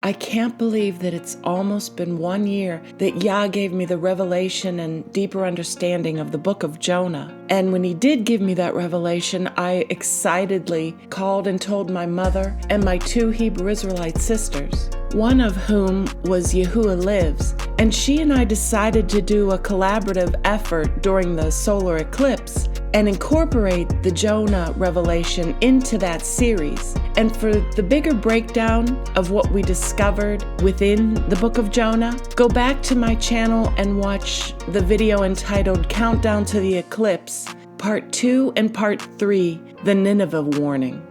I can't believe that it's almost been 1 year that Yah gave me the revelation and deeper understanding of the Book of Jonah. And when he did give me that revelation, I excitedly called and told my mother and my 2 Hebrew Israelite sisters, one of whom was Yahuwah Lives, and she and I decided to do a collaborative effort during the solar eclipse and incorporate the Jonah revelation into that series. And for the bigger breakdown of what we discovered within the Book of Jonah, go back to my channel and watch the video entitled Countdown to the Eclipse, Part 2 and Part 3, The Nineveh Warning.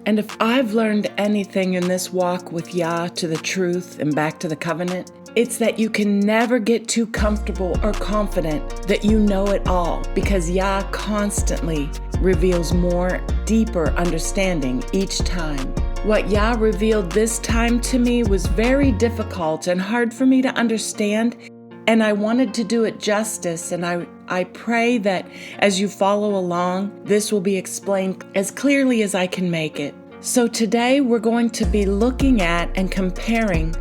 And if I've learned anything in this walk with Yah to the truth and back to the covenant, it's that you can never get too comfortable or confident that you know it all, because Yah constantly reveals more, deeper understanding each time. What Yah revealed this time to me was very difficult and hard for me to understand, and I wanted to do it justice, and I pray that as you follow along, this will be explained as clearly as I can make it. So today we're going to be looking at and comparing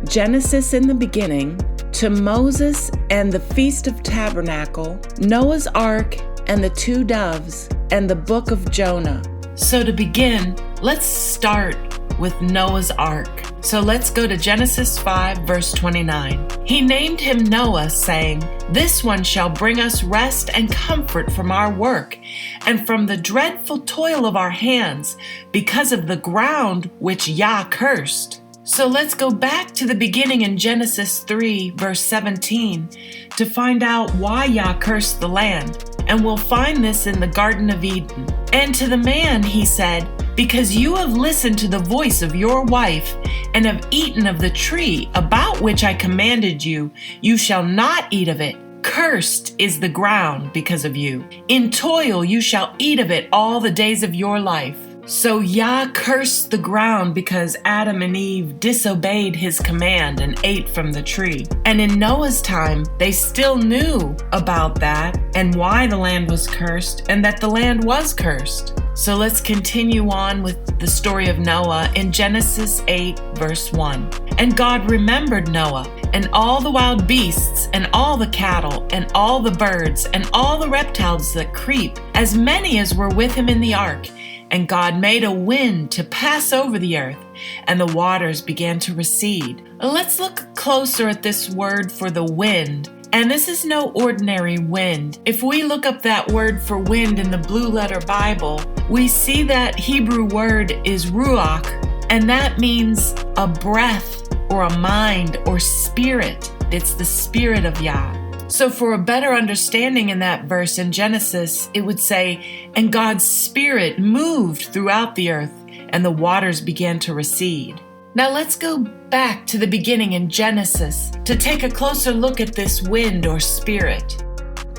Genesis in the beginning to Moses and the Feast of Tabernacles, Noah's Ark and the 2 doves, and the Book of Jonah. So to begin, let's start with Noah's Ark. So let's go to Genesis 5, verse 29. He named him Noah, saying, "This one shall bring us rest and comfort from our work, and from the dreadful toil of our hands, because of the ground which Yah cursed." So let's go back to the beginning in Genesis 3, verse 17, to find out why Yah cursed the land. And we'll find this in the Garden of Eden. "And to the man he said, because you have listened to the voice of your wife, and have eaten of the tree about which I commanded you, you shall not eat of it. Cursed is the ground because of you. In toil you shall eat of it all the days of your life." So Yah cursed the ground because Adam and Eve disobeyed his command and ate from the tree. And in Noah's time, they still knew about that and why the land was cursed and that the land was cursed. So let's continue on with the story of Noah in Genesis 8, verse 1. "And God remembered Noah and all the wild beasts and all the cattle and all the birds and all the reptiles that creep, as many as were with him in the ark. And God made a wind to pass over the earth, and the waters began to recede." Let's look closer at this word for the wind. And this is no ordinary wind. If we look up that word for wind in the Blue Letter Bible, we see that Hebrew word is ruach, and that means a breath or a mind or spirit. It's the spirit of Yah. So for a better understanding in that verse in Genesis, it would say, "And God's Spirit moved throughout the earth, and the waters began to recede." Now let's go back to the beginning in Genesis to take a closer look at this wind or spirit.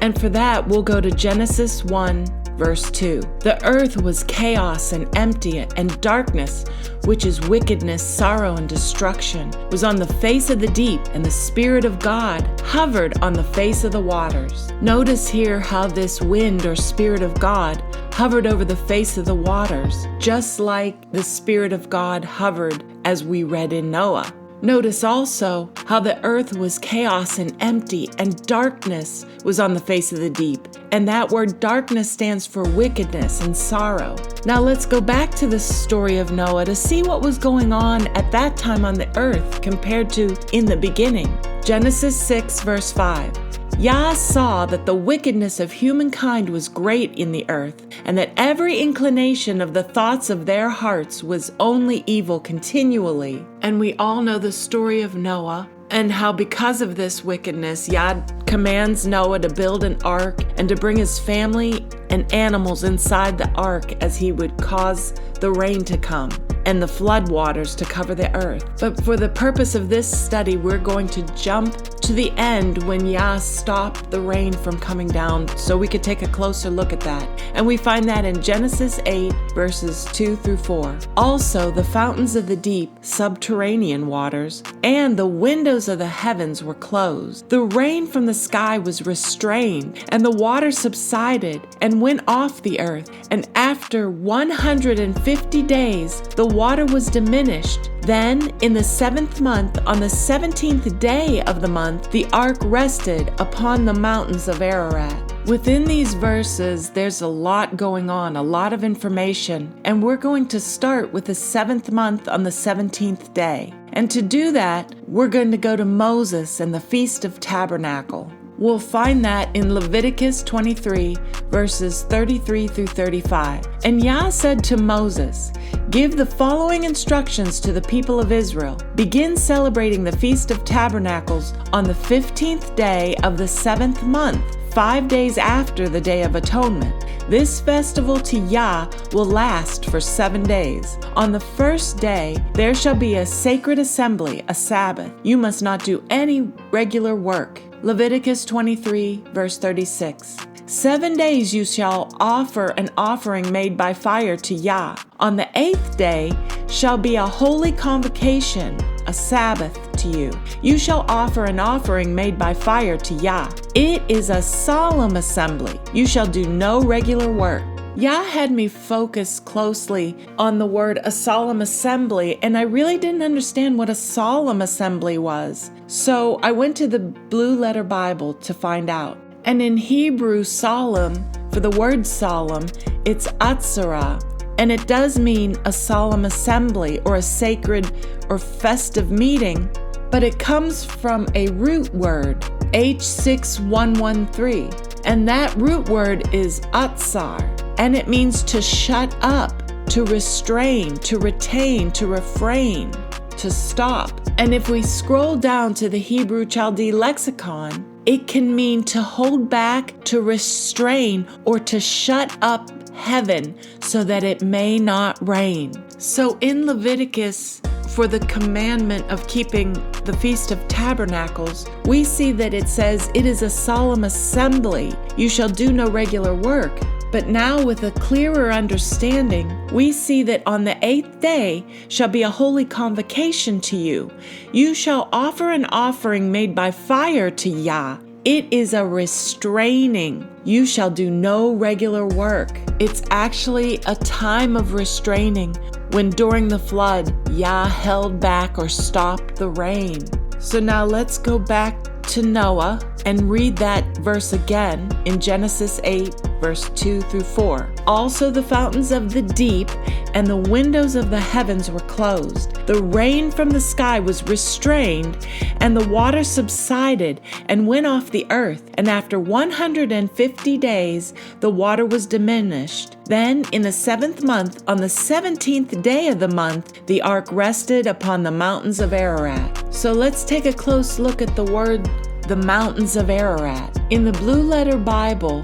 And for that, we'll go to Genesis 1, verse 2. "The earth was chaos and empty, and darkness, which is wickedness, sorrow, and destruction, was on the face of the deep, and the Spirit of God hovered on the face of the waters." Notice here how this wind or Spirit of God hovered over the face of the waters, just like the Spirit of God hovered as we read in Noah. Notice also how the earth was chaos and empty, and darkness was on the face of the deep. And that word darkness stands for wickedness and sorrow. Now let's go back to the story of Noah to see what was going on at that time on the earth compared to in the beginning. Genesis 6, verse 5. "Yah saw that the wickedness of humankind was great in the earth, and that every inclination of the thoughts of their hearts was only evil continually." And we all know the story of Noah and how because of this wickedness, Yah commands Noah to build an ark and to bring his family and animals inside the ark as he would cause the rain to come and the flood waters to cover the earth. But for the purpose of this study, we're going to jump to the end when Yah stopped the rain from coming down so we could take a closer look at that. And we find that in Genesis 8, verses 2 through 4. "Also, the fountains of the deep, subterranean waters, and the windows of the heavens were closed. The rain from the sky was restrained, and the water subsided and went off the earth. And after 150 days, the water was diminished. Then, in the 7th month, on the 17th day of the month, the ark rested upon the mountains of Ararat. Within these verses, there's a lot going on, a lot of information, and we're going to start with the 7th month on the 17th day. And to do that, we're going to go to Moses and the Feast of Tabernacles. We'll find that in Leviticus 23, verses 33 through 35. And Yah said to Moses, "Give the following instructions to the people of Israel. Begin celebrating the Feast of Tabernacles on the 15th day of the 7th month, 5 days after the Day of Atonement. This festival to Yah will last for 7 days. On the first day, there shall be a sacred assembly, a Sabbath. You must not do any regular work." Leviticus 23, verse 36. 7 days you shall offer an offering made by fire to Yah. On the 8th day shall be a holy convocation, a Sabbath to you. You shall offer an offering made by fire to Yah. It is a solemn assembly. You shall do no regular work. Yah had me focus closely on the word a solemn assembly, and I really didn't understand what a solemn assembly was. So I went to the Blue Letter Bible to find out. And in Hebrew, solemn, for the word solemn, it's atzara, and it does mean a solemn assembly or a sacred or festive meeting, but it comes from a root word, H6113, and that root word is atzar, and it means to shut up, to restrain, to retain, to refrain, to stop. And if we scroll down to the Hebrew Chaldee lexicon, it can mean to hold back, to restrain, or to shut up heaven so that it may not rain. So in Leviticus, for the commandment of keeping the Feast of Tabernacles, we see that it says, "It is a solemn assembly. You shall do no regular work." But now with a clearer understanding, we see that on the 8th day shall be a holy convocation to you. You shall offer an offering made by fire to Yah. It is a restraining. You shall do no regular work. It's actually a time of restraining when during the flood, Yah held back or stopped the rain. So now let's go back to Noah and read that verse again in Genesis 8, verse 2 through 4. Also the fountains of the deep and the windows of the heavens were closed. The rain from the sky was restrained, and the water subsided and went off the earth. And after 150 days, the water was diminished. Then in the 7th month, on the 17th day of the month, the ark rested upon the mountains of Ararat. So let's take a close look at the word, the mountains of Ararat. In the Blue Letter Bible,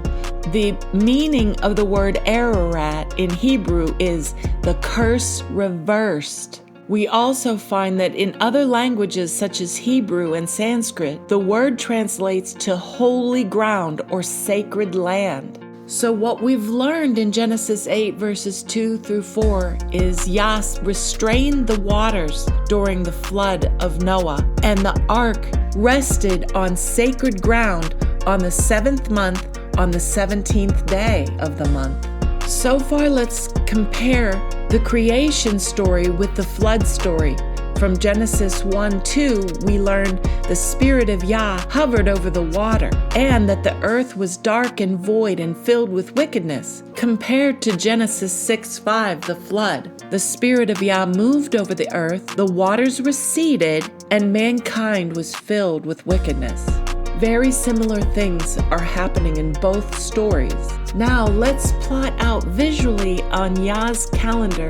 the meaning of the word Ararat in Hebrew is the curse reversed. We also find that in other languages such as Hebrew and Sanskrit, the word translates to holy ground or sacred land. So what we've learned in Genesis 8 verses 2 through 4 is Yah restrained the waters during the flood of Noah, and the ark rested on sacred ground on the 7th month on the 17th day of the month. So far, let's compare the creation story with the flood story. From Genesis 1:2, we learned the Spirit of Yah hovered over the water, and that the earth was dark and void and filled with wickedness. Compared to Genesis 6:5, the flood, the Spirit of Yah moved over the earth, the waters receded, and mankind was filled with wickedness. Very similar things are happening in both stories. Now let's plot out visually on Yah's calendar.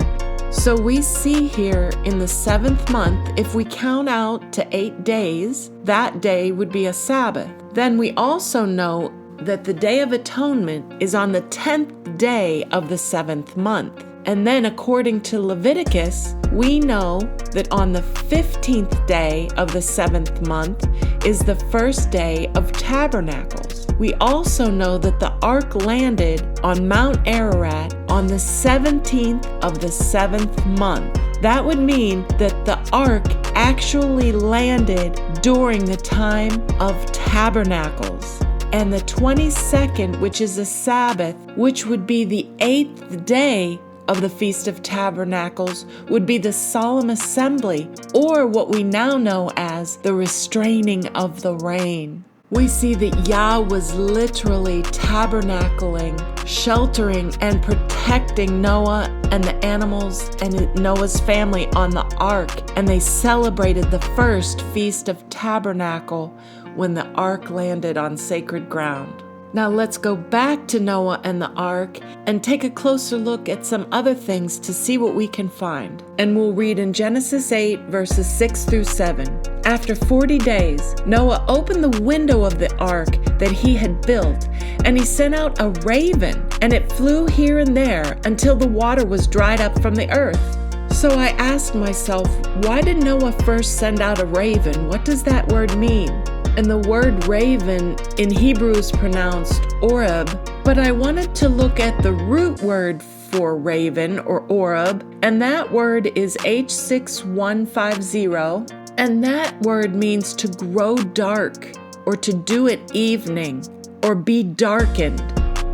So we see here in the 7th month, if we count out to 8 days, that day would be a Sabbath. Then we also know that the Day of Atonement is on the 10th day of the 7th month. And then according to Leviticus, we know that on the 15th day of the 7th month is the first day of Tabernacles. We also know that the ark landed on Mount Ararat on the 17th of the 7th month. That would mean that the ark actually landed during the time of Tabernacles. And the 22nd, which is a Sabbath, which would be the 8th day of the Feast of Tabernacles would be the solemn assembly, or what we now know as the restraining of the rain. We see that Yah was literally tabernacling, sheltering, and protecting Noah and the animals and Noah's family on the ark, and they celebrated the first Feast of Tabernacle when the ark landed on sacred ground. Now let's go back to Noah and the ark and take a closer look at some other things to see what we can find. And we'll read in Genesis 8, verses 6 through 7. After 40 days, Noah opened the window of the ark that he had built, and he sent out a raven, and it flew here and there until the water was dried up from the earth. So I asked myself, why did Noah first send out a raven? What does that word mean? And the word raven in Hebrew is pronounced oreb, but I wanted to look at the root word for raven or oreb, and that word is H6150, and that word means to grow dark or to do at evening or be darkened.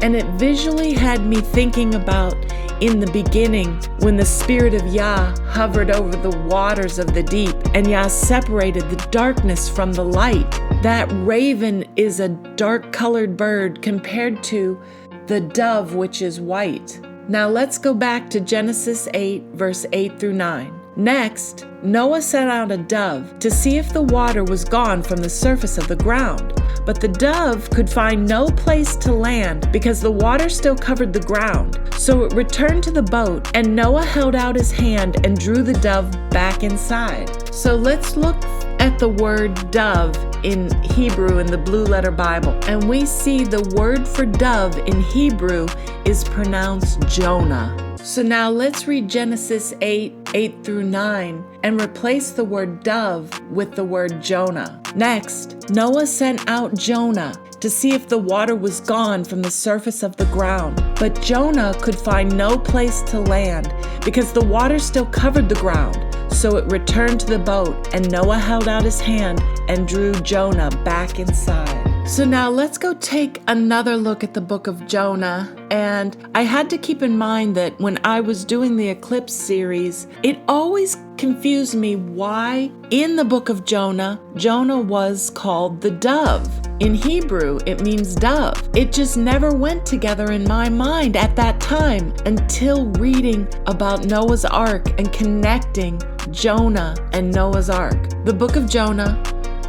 And it visually had me thinking about in the beginning when the Spirit of Yah hovered over the waters of the deep and Yah separated the darkness from the light. That raven is a dark-colored bird compared to the dove, which is white. Now let's go back to Genesis 8, verse 8 through 9. Next, Noah sent out a dove to see if the water was gone from the surface of the ground. But the dove could find no place to land because the water still covered the ground. So it returned to the boat, and Noah held out his hand and drew the dove back inside. So let's look at the word dove in Hebrew in the Blue Letter Bible. And we see the word for dove in Hebrew is pronounced Jonah. So now let's read Genesis 8 through 9, and replace the word dove with the word Jonah. Next, Noah sent out Jonah to see if the water was gone from the surface of the ground. But Jonah could find no place to land because the water still covered the ground. So it returned to the boat, and Noah held out his hand and drew Jonah back inside. So now let's go take another look at the book of Jonah. And I had to keep in mind that when I was doing the Eclipse series, it always confused me why in the book of Jonah, Jonah was called the dove. In Hebrew, it means dove. It just never went together in my mind at that time until reading about Noah's Ark and connecting Jonah and Noah's Ark. The book of Jonah,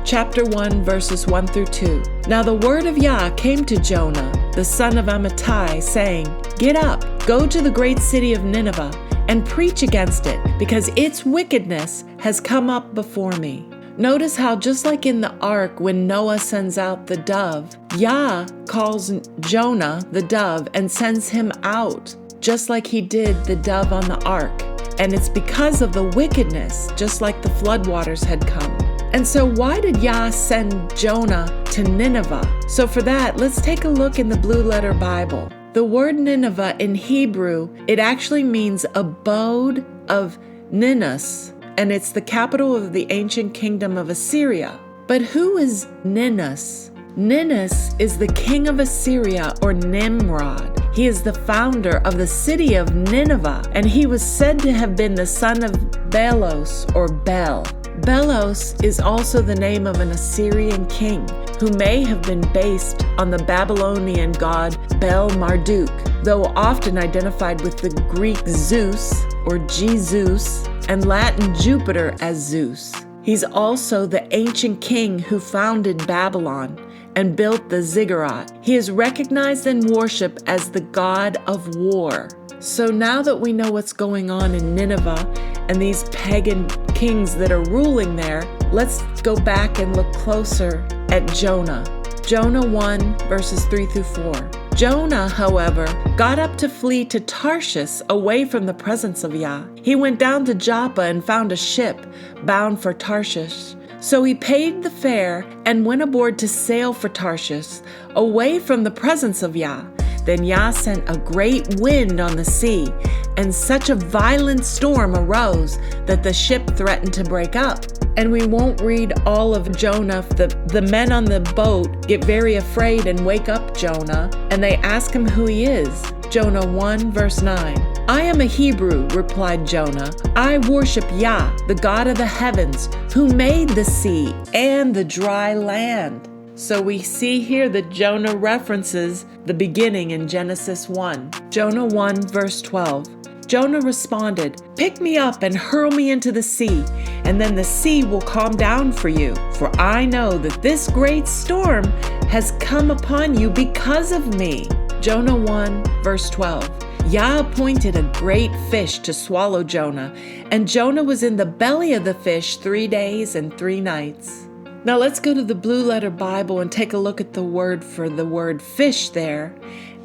chapter 1, verses 1 through 2. Now the word of Yah came to Jonah, the son of Amittai, saying, "Get up, go to the great city of Nineveh, and preach against it, because its wickedness has come up before me." Notice how just like in the ark when Noah sends out the dove, Yah calls Jonah the dove and sends him out, just like he did the dove on the ark. And it's because of the wickedness, just like the floodwaters had come. And so why did Yah send Jonah to Nineveh? So for that, let's take a look in the Blue Letter Bible. The word Nineveh in Hebrew, it actually means abode of Ninus, and it's the capital of the ancient kingdom of Assyria. But who is Ninus? Ninus is the king of Assyria, or Nimrod. He is the founder of the city of Nineveh, and he was said to have been the son of Belos, or Bel. Belos is also the name of an Assyrian king who may have been based on the Babylonian god Bel-Marduk, though often identified with the Greek Zeus, or Jesus, and Latin Jupiter as Zeus. He's also the ancient king who founded Babylon and built the ziggurat. He is recognized and worshipped as the god of war. So now that we know what's going on in Nineveh and these pagan kings that are ruling there, let's go back and look closer at Jonah. Jonah 1, verses 3 through 4. Jonah, however, got up to flee to Tarshish away from the presence of Yah. He went down to Joppa and found a ship bound for Tarshish. So he paid the fare and went aboard to sail for Tarshish, away from the presence of Yah. Then Yah sent a great wind on the sea, and such a violent storm arose that the ship threatened to break up. And we won't read all of Jonah. The men on the boat get very afraid and wake up Jonah, and they ask him who he is. Jonah 1, verse 9. "I am a Hebrew," replied Jonah. "I worship Yah, the God of the heavens, who made the sea and the dry land." So we see here that Jonah references the beginning in Genesis 1. Jonah 1, verse 12. Jonah responded, "Pick me up and hurl me into the sea, and then the sea will calm down for you. For I know that this great storm has come upon you because of me." Jonah 1, verse 12. Yah appointed a great fish to swallow Jonah, and Jonah was in the belly of the fish 3 days and 3 nights. Now let's go to the Blue Letter Bible and take a look at the word for the word fish there.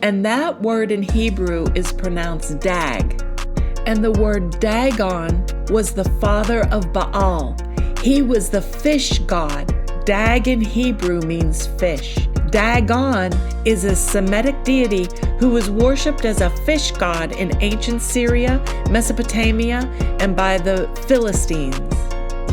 And that word in Hebrew is pronounced dag. And the word Dagon was the father of Baal. He was the fish god. Dag in Hebrew means fish. Dagon is a Semitic deity who was worshipped as a fish god in ancient Syria, Mesopotamia, and by the Philistines.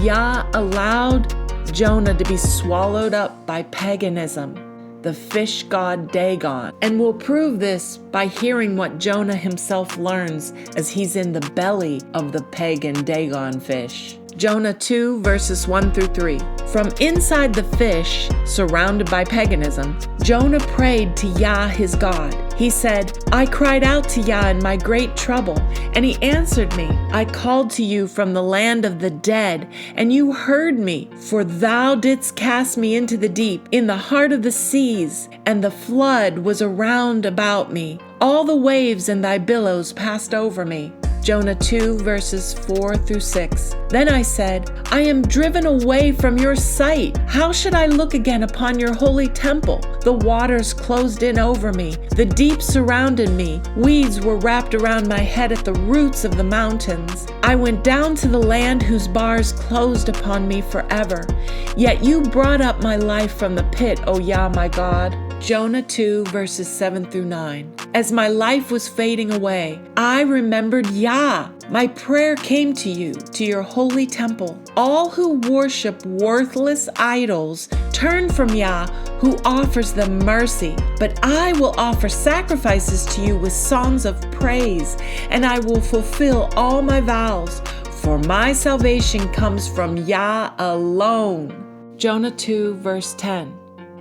Yah allowed Jonah to be swallowed up by paganism, the fish god Dagon. And we'll prove this by hearing what Jonah himself learns as he's in the belly of the pagan Dagon fish. Jonah 2, verses 1 through 3. From inside the fish, surrounded by paganism, Jonah prayed to Yah his God. He said, "I cried out to Yah in my great trouble, and he answered me. I called to you from the land of the dead, and you heard me. For thou didst cast me into the deep, in the heart of the seas, and the flood was around about me. All the waves and thy billows passed over me." Jonah 2, verses 4 through 6. Then I said, "I am driven away from your sight. How should I look again upon your holy temple? The waters closed in over me. The deep surrounded me. Weeds were wrapped around my head at the roots of the mountains. I went down to the land whose bars closed upon me forever. Yet you brought up my life from the pit, O Yah my God." Jonah 2, verses 7 through 9. As my life was fading away, I remembered Yah. My prayer came to you, to your holy temple. All who worship worthless idols turn from Yah, who offers them mercy. But I will offer sacrifices to you with songs of praise, and I will fulfill all my vows, for my salvation comes from Yah alone. Jonah 2, verse 10.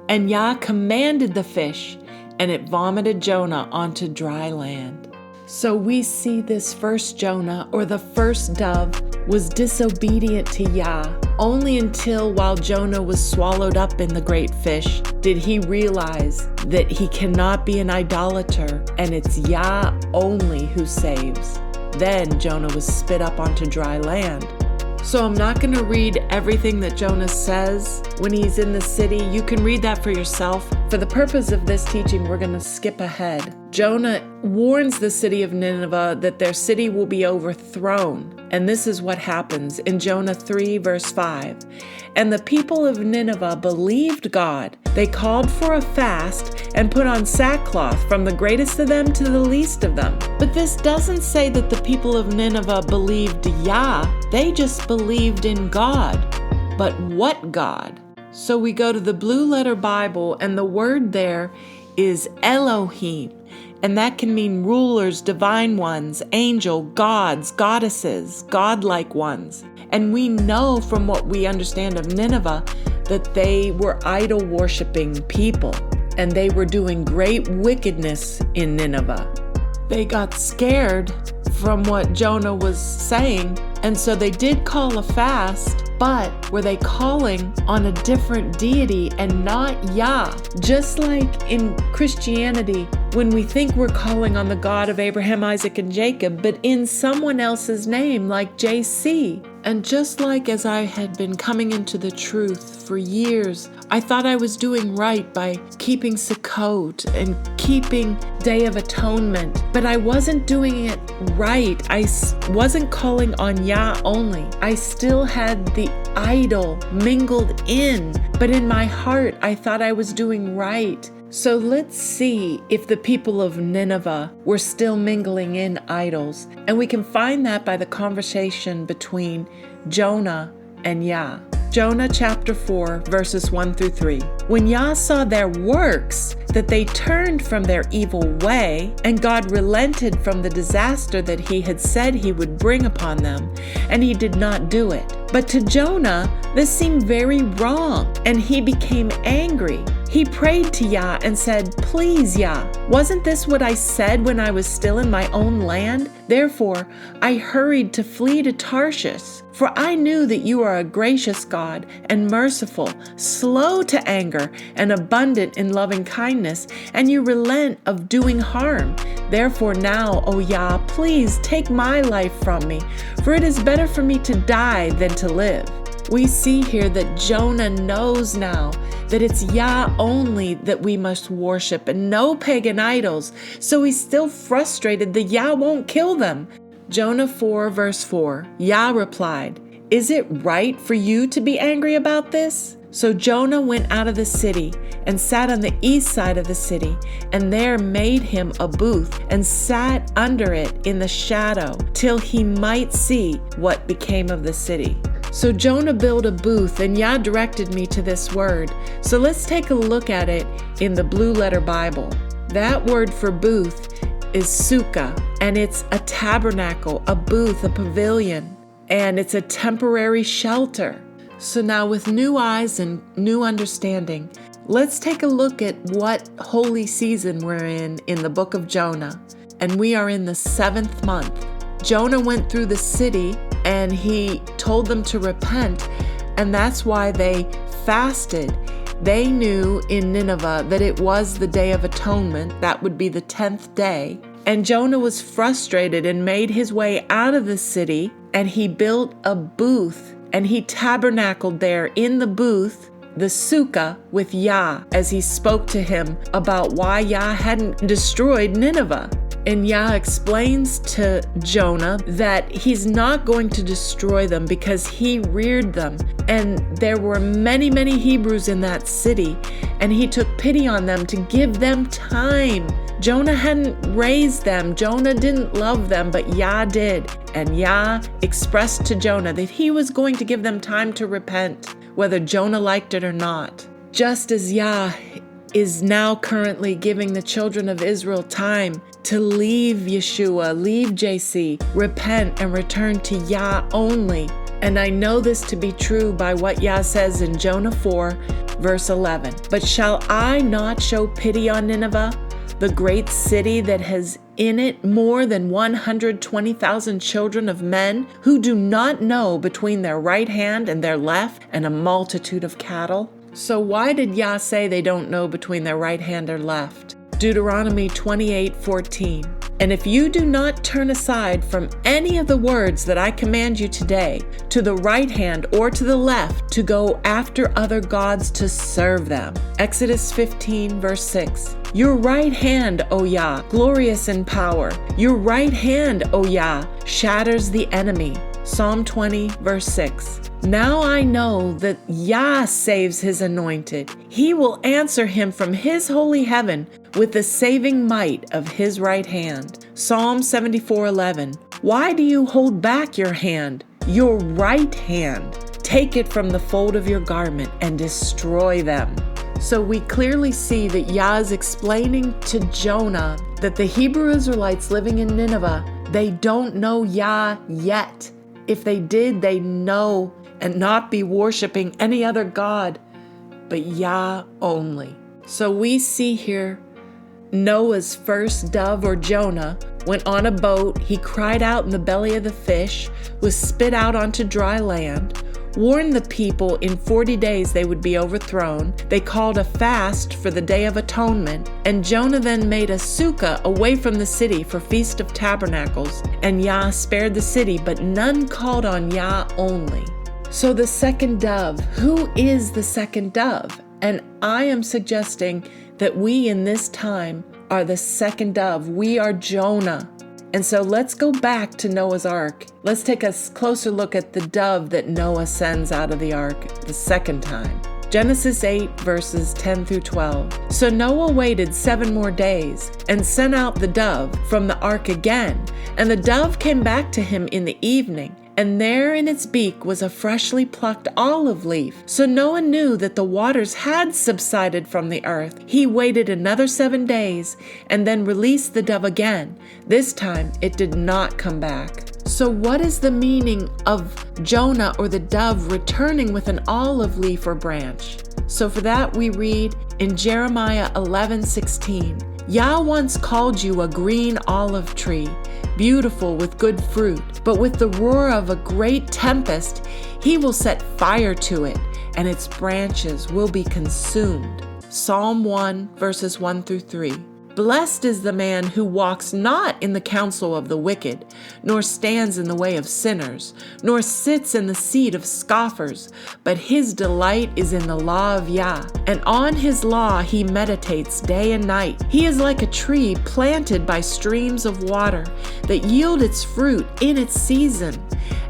And Yah commanded the fish, and it vomited Jonah onto dry land. So we see this first Jonah, or the first dove, was disobedient to Yah. Only until while Jonah was swallowed up in the great fish did he realize that he cannot be an idolater, and it's Yah only who saves. Then Jonah was spit up onto dry land. So I'm not going to read everything that Jonah says when he's in the city. You can read that for yourself. For the purpose of this teaching, we're going to skip ahead. Jonah warns the city of Nineveh that their city will be overthrown. And this is what happens in Jonah 3, verse 5. And the people of Nineveh believed God. They called for a fast and put on sackcloth from the greatest of them to the least of them. But this doesn't say that the people of Nineveh believed Yah. They just believed in God. But what God? So we go to the Blue Letter Bible, and the word there is Elohim. And that can mean rulers, divine ones, angel, gods, goddesses, godlike ones. And we know from what we understand of Nineveh that they were idol-worshiping people, and they were doing great wickedness in Nineveh. They got scared from what Jonah was saying, and so they did call a fast, but were they calling on a different deity and not Yah? Just like in Christianity, when we think we're calling on the God of Abraham, Isaac, and Jacob, but in someone else's name, like JC. And just like as I had been coming into the truth for years, I thought I was doing right by keeping Sukkot and keeping Day of Atonement, but I wasn't doing it right. I wasn't calling on Yah only. I still had the idol mingled in, but in my heart, I thought I was doing right. So let's see if the people of Nineveh were still mingling in idols. And we can find that by the conversation between Jonah and Yah. Jonah chapter 4, verses 1 through 3. When Yah saw their works, that they turned from their evil way, and God relented from the disaster that he had said he would bring upon them, and he did not do it. But to Jonah, this seemed very wrong, and he became angry. He prayed to Yah and said, "Please, Yah, wasn't this what I said when I was still in my own land? Therefore, I hurried to flee to Tarshish. For I knew that you are a gracious God and merciful, slow to anger and abundant in loving kindness, and you relent of doing harm. Therefore now, O Yah, please take my life from me, for it is better for me to die than to live." We see here that Jonah knows now that it's Yah only that we must worship and no pagan idols, so he's still frustrated that Yah won't kill them. Jonah 4 verse 4, Yah replied, "Is it right for you to be angry about this?" So Jonah went out of the city and sat on the east side of the city, and there made him a booth and sat under it in the shadow till he might see what became of the city. So Jonah built a booth, and Yah directed me to this word. So let's take a look at it in the Blue Letter Bible. That word for booth is sukkah, and it's a tabernacle, a booth, a pavilion, and it's a temporary shelter. So now with new eyes and new understanding, let's take a look at what holy season we're in the book of Jonah. And we are in the 7th month. Jonah went through the city and he told them to repent, and that's why they fasted. They knew in Nineveh that it was the Day of Atonement. That would be the 10th day. And Jonah was frustrated and made his way out of the city, and he built a booth, and he tabernacled there in the booth, the sukkah, with Yah, as he spoke to him about why Yah hadn't destroyed Nineveh. And Yah explains to Jonah that he's not going to destroy them because he reared them. And there were many, many Hebrews in that city, and he took pity on them to give them time. Jonah hadn't raised them. Jonah didn't love them, but Yah did. And Yah expressed to Jonah that he was going to give them time to repent, whether Jonah liked it or not. Just as Yah is now currently giving the children of Israel time to leave Yeshua, leave JC, repent and return to Yah only. And I know this to be true by what Yah says in Jonah 4, verse 11. "But shall I not show pity on Nineveh, the great city that has in it more than 120,000 children of men who do not know between their right hand and their left, and a multitude of cattle?" So why did Yah say they don't know between their right hand or left? Deuteronomy 28:14. "And if you do not turn aside from any of the words that I command you today, to the right hand or to the left, to go after other gods to serve them." Exodus 15 verse 6. "Your right hand, O Yah, glorious in power. Your right hand, O Yah, shatters the enemy." Psalm 20 verse 6. "Now I know that Yah saves his anointed. He will answer him from his holy heaven with the saving might of his right hand." Psalm 74:11. "Why do you hold back your hand, your right hand? Take it from the fold of your garment and destroy them." So we clearly see that Yah is explaining to Jonah that the Hebrew Israelites living in Nineveh, they don't know Yah yet. If they did, they know and not be worshiping any other god, but Yah only. So we see here Noah's first dove, or Jonah, went on a boat. He cried out in the belly of the fish, was spit out onto dry land, warned the people in 40 days they would be overthrown. They called a fast for the Day of Atonement, and Jonah then made a sukkah away from the city for Feast of Tabernacles, and Yah spared the city, but none called on Yah only. So the second dove, who is the second dove? And I am suggesting that we in this time are the second dove. We are Jonah. And so let's go back to Noah's Ark. Let's take a closer look at the dove that Noah sends out of the ark the second time. Genesis 8 verses 10 through 12. "So Noah waited 7 more days and sent out the dove from the ark again. And the dove came back to him in the evening. and there in its beak was a freshly plucked olive leaf. So Noah knew that the waters had subsided from the earth. He waited another 7 days and then released the dove again. This time it did not come back. So what is the meaning of Jonah or the dove returning with an olive leaf or branch? So for that we read in Jeremiah 11:16, Yah once called you a green olive tree, beautiful with good fruit, but with the roar of a great tempest, he will set fire to it, and its branches will be consumed. Psalm 1, verses 1 through 3. Blessed is the man who walks not in the counsel of the wicked, nor stands in the way of sinners, nor sits in the seat of scoffers, but his delight is in the law of Yah, and on his law he meditates day and night. He is like a tree planted by streams of water that yield its fruit in its season,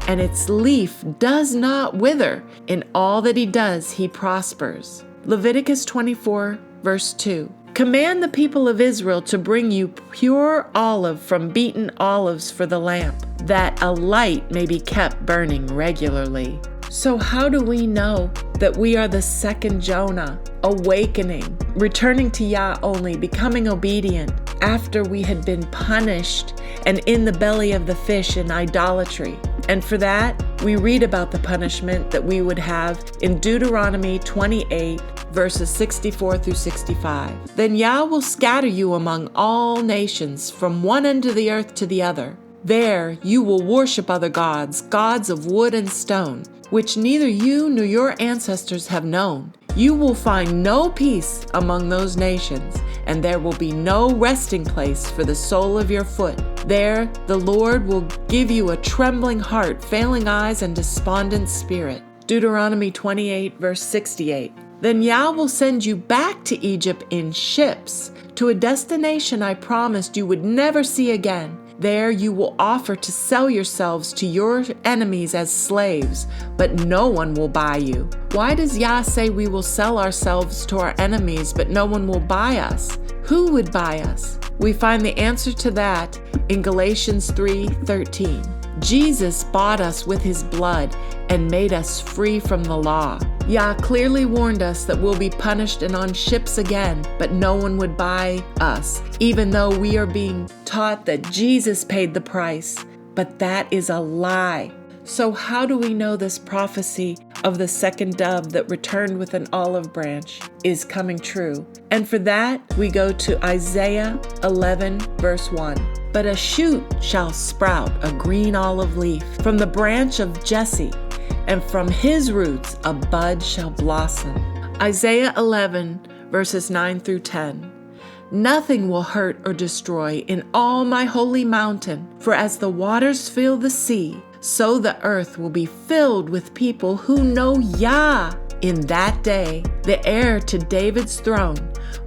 and its leaf does not wither. In all that he does, he prospers. Leviticus 24, verse 2. Command the people of Israel to bring you pure olive from beaten olives for the lamp, that a light may be kept burning regularly. So how do we know that we are the second Jonah, awakening, returning to Yah only, becoming obedient after we had been punished and in the belly of the fish in idolatry? And for that, we read about the punishment that we would have in Deuteronomy 28, verses 64 through 65. Then Yah will scatter you among all nations, from one end of the earth to the other. There you will worship other gods, gods of wood and stone, which neither you nor your ancestors have known. You will find no peace among those nations, and there will be no resting place for the sole of your foot. There the Lord will give you a trembling heart, failing eyes, and despondent spirit. Deuteronomy 28, verse 68. Then Yah will send you back to Egypt in ships, to a destination I promised you would never see again. There you will offer to sell yourselves to your enemies as slaves, but no one will buy you. Why does Yah say we will sell ourselves to our enemies, but no one will buy us? Who would buy us? We find the answer to that in Galatians 3:13. Jesus bought us with his blood and made us free from the law. Yah clearly warned us that we'll be punished and on ships again, but no one would buy us, even though we are being taught that Jesus paid the price. But that is a lie. So how do we know this prophecy of the second dove that returned with an olive branch is coming true? And for that, we go to Isaiah 11, verse 1. But a shoot shall sprout a green olive leaf from the branch of Jesse, and from his roots a bud shall blossom. Isaiah 11, verses 9 through 10. Nothing will hurt or destroy in all my holy mountain, for as the waters fill the sea, so the earth will be filled with people who know Yah. In that day, the heir to David's throne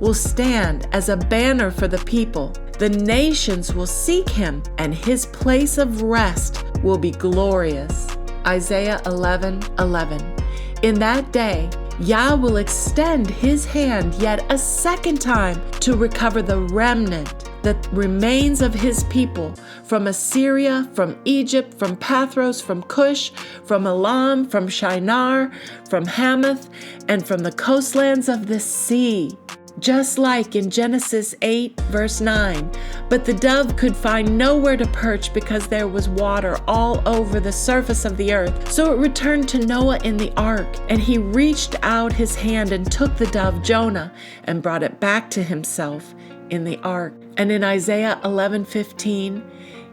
will stand as a banner for the people. The nations will seek him, and his place of rest will be glorious. Isaiah 11:11. In that day, Yah will extend his hand yet a second time to recover the remnant that remains of his people from Assyria, from Egypt, from Pathros, from Cush, from Elam, from Shinar, from Hamath, and from the coastlands of the sea. Just like in Genesis 8, verse 9, but the dove could find nowhere to perch because there was water all over the surface of the earth. So it returned to Noah in the ark, and he reached out his hand and took the dove Jonah and brought it back to himself in the ark. And in Isaiah 11:15,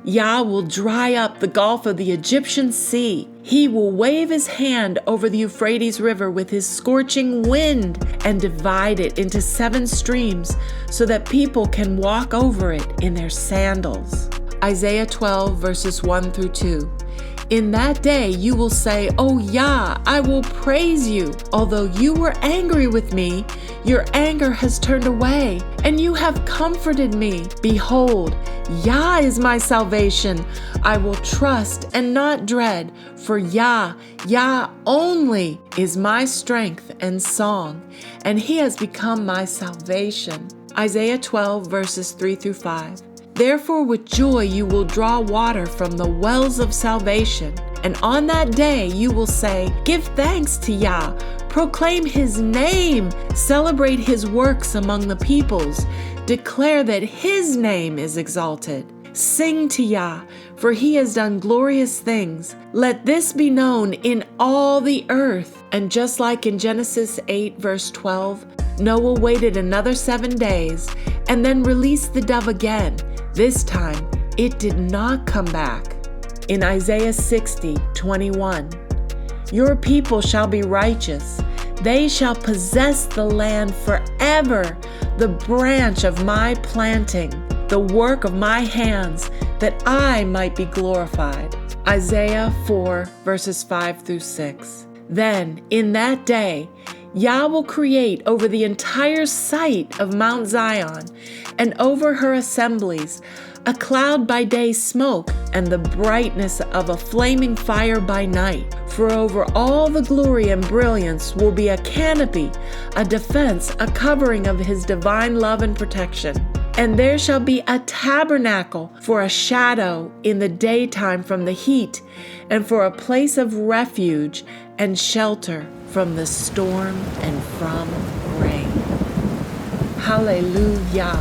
Yah will dry up the gulf of the Egyptian sea. He will wave his hand over the Euphrates River with his scorching wind and divide it into 7 streams so that people can walk over it in their sandals. Isaiah 12, verses 1 through 2. In that day you will say, "O Yah, I will praise you. Although you were angry with me, your anger has turned away, and you have comforted me. Behold, Yah is my salvation. I will trust and not dread, for Yah, Yah only is my strength and song, and he has become my salvation." Isaiah 12, verses 3 through 5. Therefore with joy you will draw water from the wells of salvation, And on that day you will say, "Give thanks to Yah, proclaim his name, celebrate his works among the peoples, declare that his name is exalted. Sing to Yah, for he has done glorious things. Let this be known in all the earth." And just like in Genesis 8 verse 12, Noah waited another 7 days and then released the dove again. This time, it did not come back. In Isaiah 60:21, "Your people shall be righteous. They shall possess the land forever, the branch of my planting, the work of my hands, that I might be glorified." Isaiah 4 verses 5 through 6. Then, in that day, Yah will create over the entire site of Mount Zion and over her assemblies a cloud by day smoke and the brightness of a flaming fire by night. For over all the glory and brilliance will be a canopy, a defense, a covering of his divine love and protection. And there shall be a tabernacle for a shadow in the daytime from the heat, and for a place of refuge and shelter from the storm and from rain. Hallelujah.